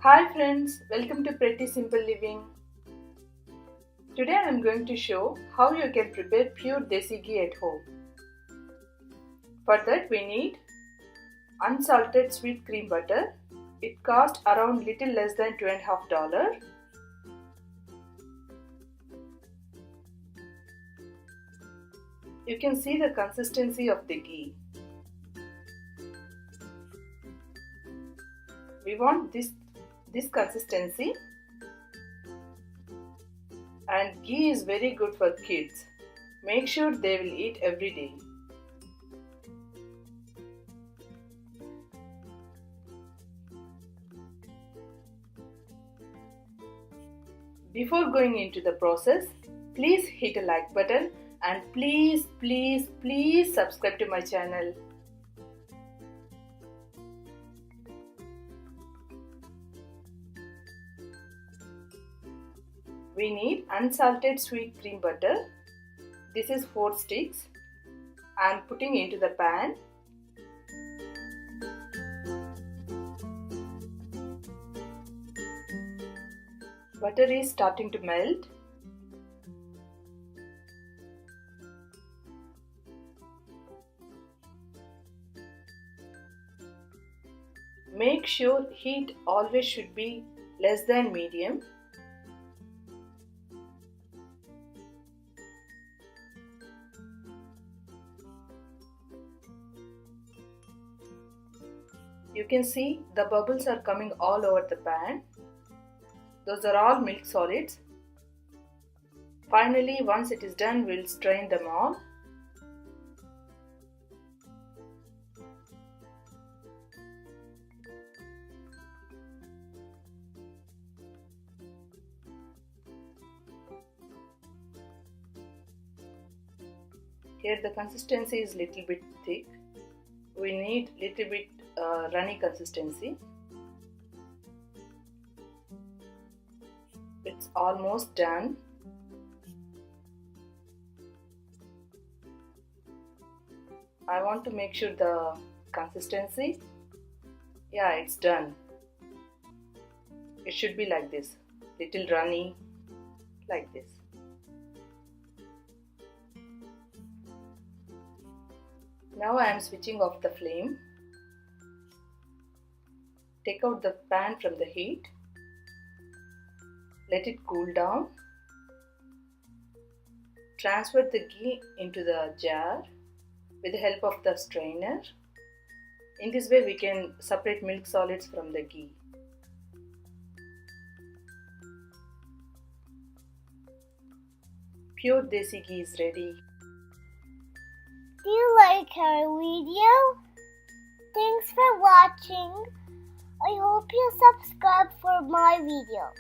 Hi friends, welcome to Pretty Simple Living. Today I am going to show how you can prepare pure Desi ghee at home. For that we need unsalted sweet cream butter. It costs around little less than $2.50. You can see the consistency of the ghee. We want this consistency, and ghee is very good for kids. Make sure they will eat every day. Before going into the process, please hit a like button and please subscribe to my channel. We need unsalted sweet cream butter. This is 4 sticks. I am putting into the pan. Butter is starting to melt. Make sure heat always should be less than medium. You can see the bubbles are coming all over the pan. Those are all milk solids. Finally, once it is done, we'll strain them all. Here the consistency is little bit thick. We need little bit runny consistency. It's almost done. I want to make sure the consistency. Yeah, it's done. It should be like this, little runny, like this. Now I am switching off the flame. Take out the pan from the heat. Let it cool down. Transfer the ghee into the jar with the help of the strainer. In this way we can separate milk solids from the ghee. Pure Desi ghee is ready. Do you like our video? Thanks for watching. I hope you subscribe for my video.